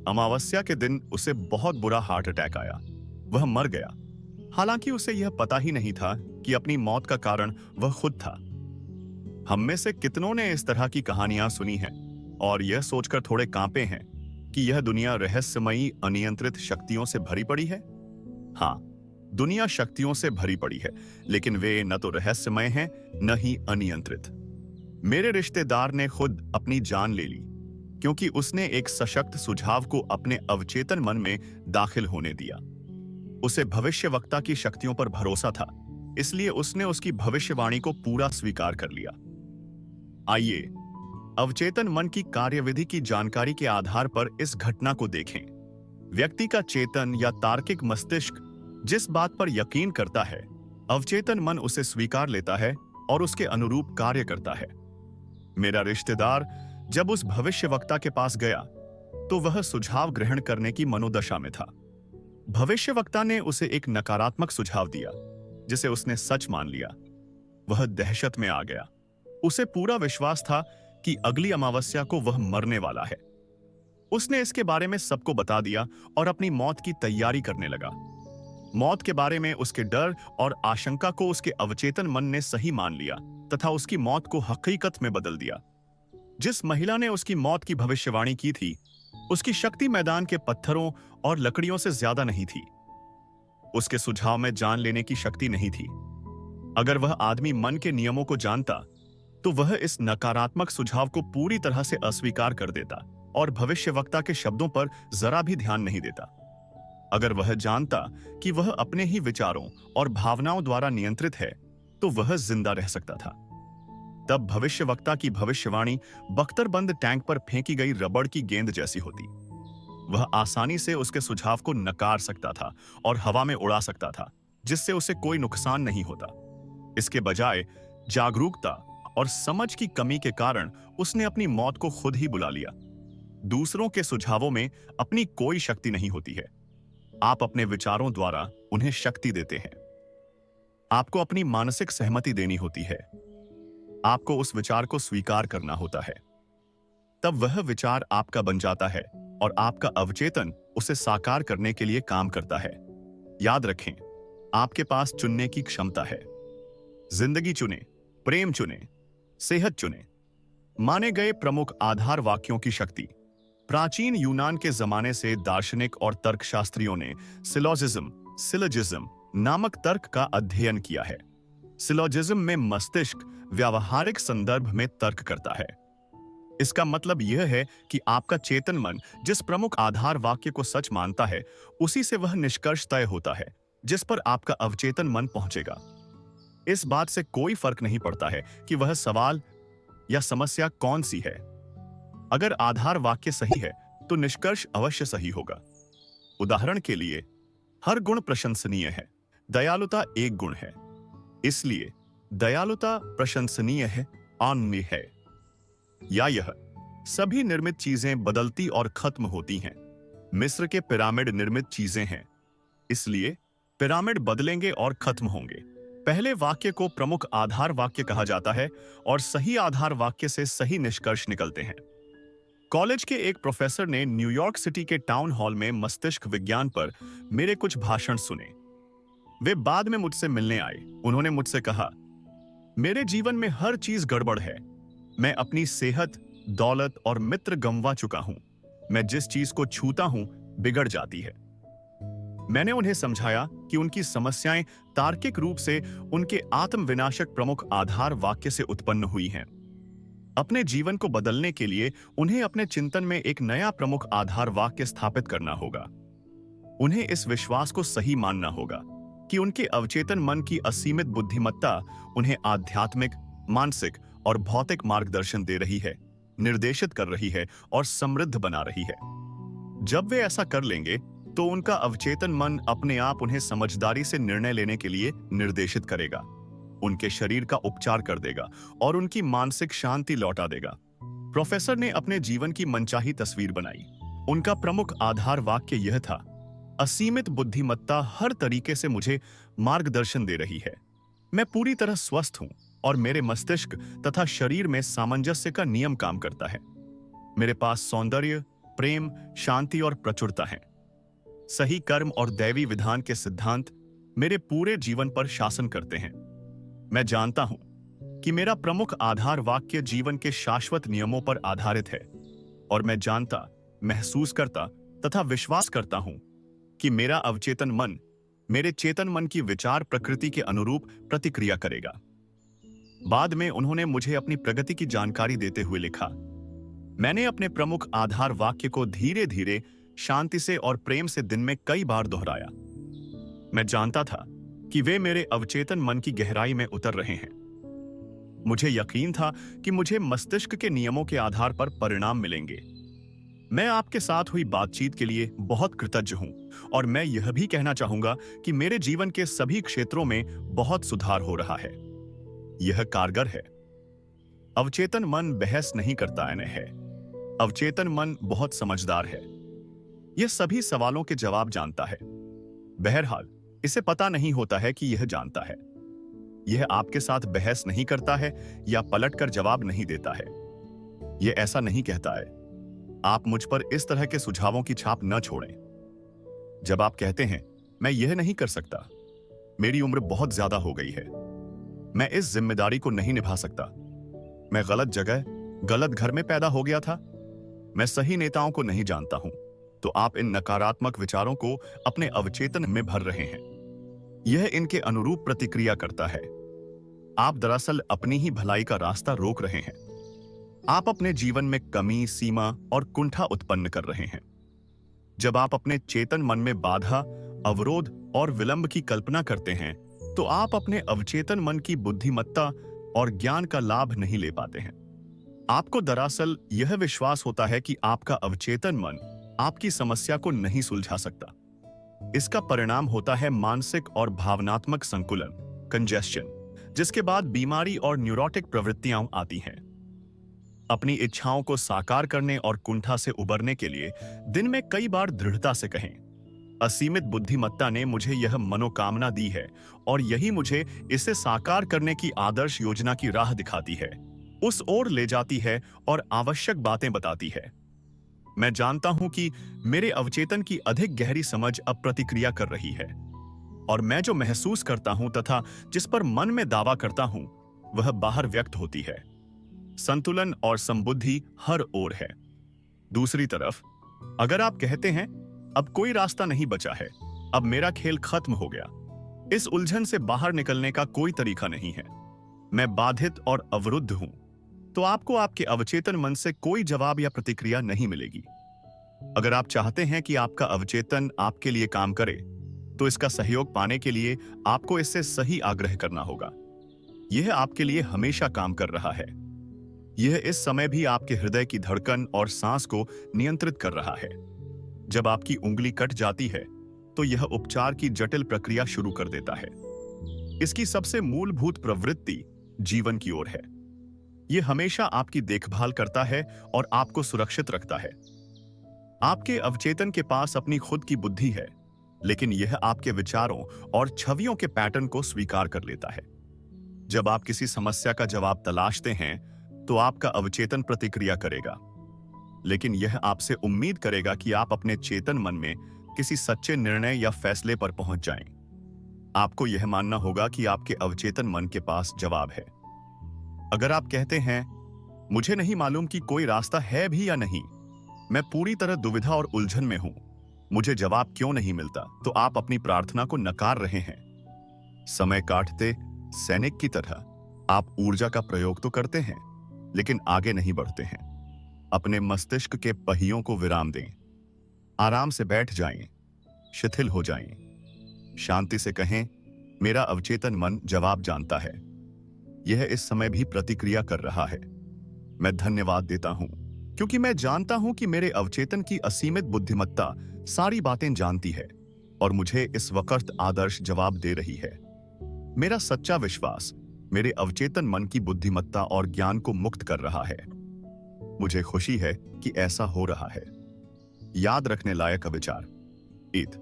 अमावस्या के दिन उसे बहुत बुरा हार्ट अटैक आया। वह मर गया। हालांकि उसे यह पता ही नहीं था कि अपनी मौत का कारण वह खुद था। हम में से कितनों ने इस तरह की कहानियां सुनी हैं और यह सोचकर थोड़े कांपे हैं कि यह दुनिया रहस्यमयी, अनियंत्रित शक्तियों से भरी पड़ी है। हाँ, दुनिया शक्तियों से भरी पड़ी है, लेकिन वे न तो रहस्यमय हैं, न ही अनियंत्रित। मेरे रिश्तेदार ने खुद अपनी जान ले ली क्योंकि उसने एक सशक्त सुझाव को अपने अवचेतन मन में दाखिल होने दिया। उसे भविष्यवक्ता की शक्तियों पर भरोसा था, इसलिए उसने उसकी भविष्यवाणी को पूरा स्वीकार कर लिया। आइए अवचेतन मन की कार्यविधि की जानकारी के आधार पर इस घटना को देखें। व्यक्ति का चेतन या तार्किक मस्तिष्क जिस बात पर यकीन करता है, अवचेतन मन उसे स्वीकार लेता है और उसके अनुरूप कार्य करता है। मेरा रिश्तेदार जब उस भविष्यवक्ता के पास गया, तो वह सुझाव ग्रहण करने की मनोदशा में था। भविष्यवक्ता ने उसे एक नकारात्मक सुझाव दिया, जिसे उसने सच मान लिया। वह दहशत में आ गया। उसे पूरा विश्वास था कि अगली अमावस्या को वह मरने वाला है। उसने इसके बारे में सबको बता दिया और अपनी मौत की तैयारी करने लगा। मौत के बारे में उसके डर और आशंका को उसके अवचेतन मन ने सही मान लिया तथा उसकी मौत को हकीकत में बदल दिया। जिस महिला ने उसकी मौत की भविष्यवाणी की थी, उसकी शक्ति मैदान के पत्थरों और लकड़ियों से ज्यादा नहीं थी। उसके सुझाव में जान लेने की शक्ति नहीं थी। अगर वह आदमी मन के नियमों को जानता, तो वह इस नकारात्मक सुझाव को पूरी तरह से अस्वीकार कर देता और भविष्यवक्ता के शब्दों पर जरा भी ध्यान नहीं देता। अगर वह जानता कि वह अपने ही विचारों और भावनाओं द्वारा नियंत्रित है, तो वह जिंदा रह सकता था। तब भविष्यवक्ता की भविष्यवाणी बख्तरबंद टैंक पर फेंकी गई रबड़ की गेंद जैसी होती। वह आसानी से उसके सुझाव को नकार सकता था और हवा में उड़ा सकता था, जिससे उसे कोई नुकसान नहीं होता। इसके बजाय जागरूकता और समझ की कमी के कारण उसने अपनी मौत को खुद ही बुला लिया। दूसरों के सुझावों में अपनी कोई शक्ति नहीं होती है। आप अपने विचारों द्वारा उन्हें शक्ति देते हैं। आपको अपनी मानसिक सहमति देनी होती है। आपको उस विचार को स्वीकार करना होता है। तब वह विचार आपका बन जाता है और आपका अवचेतन उसे साकार करने के लिए काम करता है। याद रखें, आपके पास चुनने की क्षमता है। जिंदगी चुने, प्रेम चुने, सेहत चुने। माने गए प्रमुख आधार वाक्यों की शक्ति। प्राचीन यूनान के जमाने से दार्शनिक और तर्कशास्त्रियों ने सिलोजिज्म नामक तर्क का अध्ययन किया है। सिलोजिज्म में मस्तिष्क व्यावहारिक संदर्भ में तर्क करता है। इसका मतलब यह है कि आपका चेतन मन जिस प्रमुख आधार वाक्य को सच मानता है, उसी से वह निष्कर्ष तय होता है जिस पर आपका अवचेतन मन पहुंचेगा। इस बात से कोई फर्क नहीं पड़ता है कि वह सवाल या समस्या कौन सी है। अगर आधार वाक्य सही है तो निष्कर्ष अवश्य सही होगा। उदाहरण के लिए, हर गुण प्रशंसनीय है, दयालुता एक गुण है, इसलिए दयालुता प्रशंसनीय है, आनंदनीय है। या यह सभी निर्मित चीजें बदलती और खत्म होती हैं, मिस्र के पिरामिड निर्मित चीजें हैं, इसलिए पिरामिड बदलेंगे और खत्म होंगे। पहले वाक्य को प्रमुख आधार वाक्य कहा जाता है और सही आधार वाक्य से सही निष्कर्ष निकलते हैं। कॉलेज के एक प्रोफेसर ने न्यूयॉर्क सिटी के टाउन हॉल में मस्तिष्क विज्ञान पर मेरे कुछ भाषण सुने। वे बाद में मुझसे मिलने आए। उन्होंने मुझसे कहा, मेरे जीवन में हर चीज गड़बड़ है। मैं अपनी सेहत, दौलत और मित्र गंवा चुका हूं। मैं जिस चीज को छूता हूं बिगड़ जाती है। मैंने उन्हें समझाया कि उनकी समस्याएं तार्किक रूप से उनके आत्मविनाशक प्रमुख आधार वाक्य से उत्पन्न हुई हैं। अपने जीवन को बदलने के लिए उन्हें अपने चिंतन में एक नया प्रमुख आधार वाक्य स्थापित करना होगा। उन्हें इस विश्वास को सही मानना होगा कि उनके अवचेतन मन की असीमित बुद्धिमत्ता उन्हें आध्यात्मिक, मानसिक और भौतिक मार्गदर्शन दे रही है, निर्देशित कर रही है और समृद्ध बना रही है। जब वे ऐसा कर लेंगे तो उनका अवचेतन मन अपने आप उन्हें समझदारी से निर्णय लेने के लिए निर्देशित करेगा, उनके शरीर का उपचार कर देगा और उनकी मानसिक शांति लौटा देगा। प्रोफेसर ने अपने जीवन की मनचाही तस्वीर बनाई। उनका प्रमुख आधार वाक्य यह था, असीमित बुद्धिमत्ता हर तरीके से मुझे मार्गदर्शन दे रही है। मैं पूरी तरह स्वस्थ हूं और मेरे मस्तिष्क तथा शरीर में सामंजस्य का नियम काम करता है। मेरे पास सौंदर्य, प्रेम, शांति और प्रचुरता है। सही कर्म और दैवी विधान के सिद्धांत मेरे पूरे जीवन पर शासन करते हैं। मैं जानता हूं कि मेरा प्रमुख आधार वाक्य जीवन के शाश्वत नियमों पर आधारित है और मैं जानता, महसूस करता तथा विश्वास करता हूं कि मेरा अवचेतन मन मेरे चेतन मन की विचार प्रकृति के अनुरूप प्रतिक्रिया करेगा। बाद में उन्होंने मुझे अपनी प्रगति की जानकारी देते हुए लिखा, मैंने अपने प्रमुख आधार वाक्य को धीरे धीरे शांति से और प्रेम से दिन में कई बार दोहराया। मैं जानता था कि वे मेरे अवचेतन मन की गहराई में उतर रहे हैं। मुझे यकीन था कि मुझे मस्तिष्क के नियमों के आधार पर परिणाम मिलेंगे। मैं आपके साथ हुई बातचीत के लिए बहुत कृतज्ञ हूं और मैं यह भी कहना चाहूंगा कि मेरे जीवन के सभी क्षेत्रों में बहुत सुधार हो रहा है। यह कारगर है। अवचेतन मन बहस नहीं करता है। अवचेतन मन बहुत समझदार है। यह सभी सवालों के जवाब जानता है। बहरहाल, इसे पता नहीं होता है कि यह जानता है। यह आपके साथ बहस नहीं करता है या पलटकर जवाब नहीं देता है। यह ऐसा नहीं कहता है, आप मुझ पर इस तरह के सुझावों की छाप न छोड़ें। जब आप कहते हैं, मैं यह नहीं कर सकता, मेरी उम्र बहुत ज्यादा हो गई है, मैं इस जिम्मेदारी को नहीं निभा सकता, मैं गलत जगह, गलत घर में पैदा हो गया था, मैं सही नेताओं को नहीं जानता हूं, तो आप इन नकारात्मक विचारों को अपने अवचेतन में भर रहे हैं। यह इनके अनुरूप प्रतिक्रिया करता है। आप दरअसल अपनी ही भलाई का रास्ता रोक रहे हैं। आप अपने जीवन में कमी, सीमा और कुंठा उत्पन्न कर रहे हैं। जब आप अपने चेतन मन में बाधा, अवरोध और विलंब की कल्पना करते हैं, तो आप अपने अवचेतन मन की बुद्धिमत्ता और ज्ञान का लाभ नहीं ले पाते हैं। आपको दरअसल यह विश्वास होता है कि आपका अवचेतन मन आपकी समस्या को नहीं सुलझा सकता। इसका परिणाम होता है मानसिक और भावनात्मक संकुलन, कंजेस्शन, जिसके बाद बीमारी और न्यूरोटिक प्रवृत्तियां आती हैं। अपनी इच्छाओं को साकार करने और कुंठा से उबरने के लिए दिन में कई बार दृढ़ता से कहें, असीमित बुद्धिमत्ता ने मुझे यह मनोकामना दी है और यही मुझे इसे साकार करने की आदर्श योजना की राह दिखाती है, उस ओर ले जाती है और आवश्यक बातें बताती है। मैं जानता हूं कि मेरे अवचेतन की अधिक गहरी समझ अब प्रतिक्रिया कर रही है और मैं जो महसूस करता हूं तथा जिस पर मन में दावा करता हूं वह बाहर व्यक्त होती है। संतुलन और समबुद्धि हर ओर है। दूसरी तरफ, अगर आप कहते हैं अब कोई रास्ता नहीं बचा है, अब मेरा खेल खत्म हो गया, इस उलझन से बाहर निकलने का कोई तरीका नहीं है, मैं बाधित और अवरुद्ध हूं, तो आपको आपके अवचेतन मन से कोई जवाब या प्रतिक्रिया नहीं मिलेगी। अगर आप चाहते हैं कि आपका अवचेतन आपके लिए काम करे, तो इसका सहयोग पाने के लिए आपको इससे सही आग्रह करना होगा। यह आपके लिए हमेशा काम कर रहा है। यह इस समय भी आपके हृदय की धड़कन और सांस को नियंत्रित कर रहा है। जब आपकी उंगली कट जाती है, तो यह उपचार की जटिल प्रक्रिया शुरू कर देता है। इसकी सबसे मूलभूत प्रवृत्ति जीवन की ओर है। यह हमेशा आपकी देखभाल करता है और आपको सुरक्षित रखता है। आपके अवचेतन के पास अपनी खुद की बुद्धि है, लेकिन यह आपके विचारों और छवियों के पैटर्न को स्वीकार कर लेता है। जब आप किसी समस्या का जवाब तलाशते हैं, तो आपका अवचेतन प्रतिक्रिया करेगा, लेकिन यह आपसे उम्मीद करेगा कि आप अपने चेतन मन में किसी सच्चे निर्णय या फैसले पर पहुंच जाएं। आपको यह मानना होगा कि आपके अवचेतन मन के पास जवाब है। अगर आप कहते हैं मुझे नहीं मालूम कि कोई रास्ता है भी या नहीं, मैं पूरी तरह दुविधा और उलझन में हूं, मुझे जवाब क्यों नहीं मिलता, तो आप अपनी प्रार्थना को नकार रहे हैं। समय काटते सैनिक की तरह आप ऊर्जा का प्रयोग तो करते हैं, लेकिन आगे नहीं बढ़ते हैं। अपने मस्तिष्क के पहियों को विराम दें, आराम से बैठ जाएं, शिथिल हो जाएं, शांति से कहें मेरा अवचेतन मन जवाब जानता है, यह इस समय भी प्रतिक्रिया कर रहा है। मैं धन्यवाद देता हूं क्योंकि मैं जानता हूं कि मेरे अवचेतन की असीमित बुद्धिमत्ता सारी बातें जानती है और मुझे इस वक्त आदर्श जवाब दे रही है। मेरा सच्चा विश्वास मेरे अवचेतन मन की बुद्धिमत्ता और ज्ञान को मुक्त कर रहा है। मुझे खुशी है कि ऐसा हो रहा है। याद रखने लायक विचार। ईद,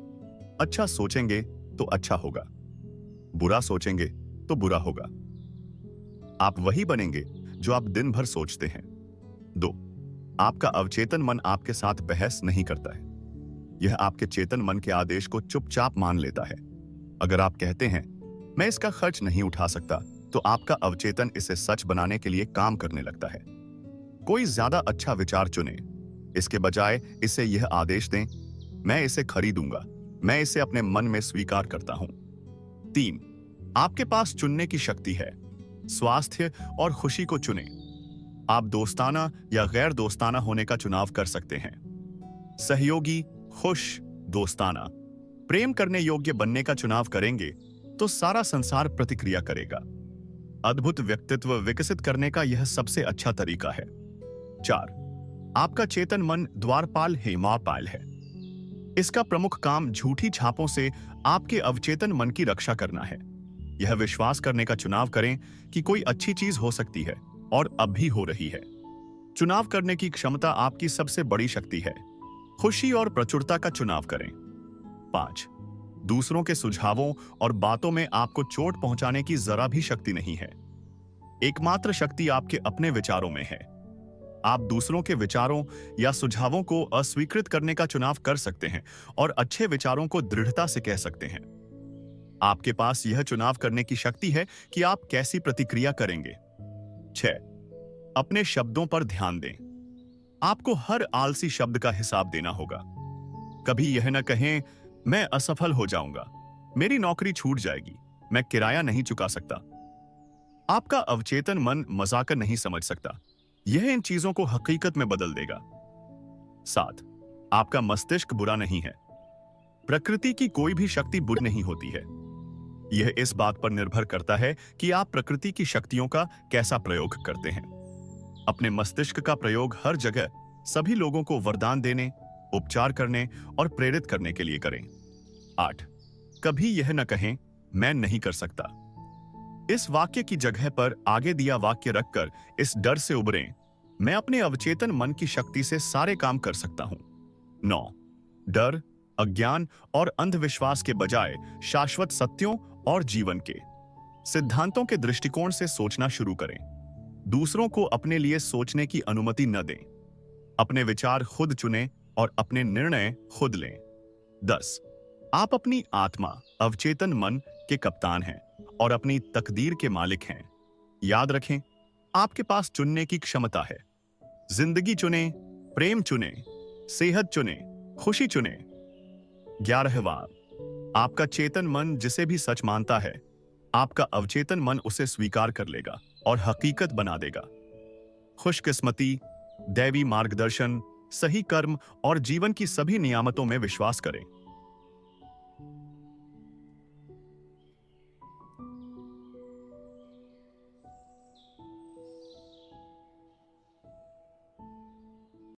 अच्छा सोचेंगे तो अच्छा होगा, बुरा सोचेंगे तो बुरा होगा। आप वही बनेंगे जो आप दिन भर सोचते हैं। 2, आपका अवचेतन मन आपके साथ बहस नहीं करता है। यह आपके चेतन मन के आदेश को चुपचाप मान लेता है। अगर आप कहते हैं मैं इसका खर्च नहीं उठा सकता, तो आपका अवचेतन इसे सच बनाने के लिए काम करने लगता है। कोई ज्यादा अच्छा विचार चुने, इसके बजाय इसे यह आदेश दें मैं इसे खरीदूंगा, मैं इसे अपने मन में स्वीकार करता हूं। 3, आपके पास चुनने की शक्ति है। स्वास्थ्य और खुशी को चुनें। आप दोस्ताना या गैर दोस्ताना होने का चुनाव कर सकते हैं। सहयोगी, खुश, दोस्ताना, प्रेम करने योग्य बनने का चुनाव करेंगे तो सारा संसार प्रतिक्रिया करेगा। अद्भुत व्यक्तित्व विकसित करने का यह सबसे अच्छा तरीका है। 4, आपका चेतन मन द्वारपाल हेमापाल है। इसका प्रमुख काम झूठी छापों से आपके अवचेतन मन की रक्षा करना है। यह विश्वास करने का चुनाव करें कि कोई अच्छी चीज हो सकती है और अब भी हो रही है। चुनाव करने की क्षमता आपकी सबसे बड़ी शक्ति है। खुशी और प्रचुरता का चुनाव करें। 5, दूसरों के सुझावों और बातों में आपको चोट पहुंचाने की जरा भी शक्ति नहीं है। एकमात्र शक्ति आपके अपने विचारों में है। आप दूसरों के विचारों या सुझावों को अस्वीकृत करने का चुनाव कर सकते हैं और अच्छे विचारों को दृढ़ता से कह सकते हैं। आपके पास यह चुनाव करने की शक्ति है कि आप कैसी प्रतिक्रिया करेंगे। 6, अपने शब्दों पर ध्यान दें। आपको हर आलसी शब्द का हिसाब देना होगा। कभी यह न कहें मैं असफल हो जाऊंगा, मेरी नौकरी छूट जाएगी, मैं किराया नहीं चुका सकता। आपका अवचेतन मन मजाक नहीं समझ सकता। यह इन चीजों को हकीकत में बदल देगा। 7, आपका मस्तिष्क बुरा नहीं है। प्रकृति की कोई भी शक्ति बुरी नहीं होती है। यह इस बात पर निर्भर करता है कि आप प्रकृति की शक्तियों का कैसा प्रयोग करते हैं। अपने मस्तिष्क का प्रयोग हर जगह सभी लोगों को वरदान देने, उपचार करने और प्रेरित करने के लिए करें। 8, कभी यह न कहें मैं नहीं कर सकता। इस वाक्य की जगह पर आगे दिया वाक्य रखकर इस डर से उबरें मैं अपने अवचेतन मन की शक्ति से सारे काम कर सकता हूं। 9, डर, अज्ञान और अंधविश्वास के बजाय शाश्वत सत्यों और जीवन के सिद्धांतों के दृष्टिकोण से सोचना शुरू करें। दूसरों को अपने लिए सोचने की अनुमति न दें। अपने विचार खुद चुनें और अपने निर्णय खुद लें। 10. आप अपनी आत्मा, अवचेतन मन के कप्तान हैं और अपनी तकदीर के मालिक हैं। याद रखें, आपके पास चुनने की क्षमता है। जिंदगी चुनें, प्रेम चुनें, सेहत चुनें, खुशी चुनें। 11वां, आपका चेतन मन जिसे भी सच मानता है, आपका अवचेतन मन उसे स्वीकार कर लेगा और हकीकत बना देगा। खुशकिस्मती, दैवी मार्गदर्शन, सही कर्म और जीवन की सभी नियामतों में विश्वास करें।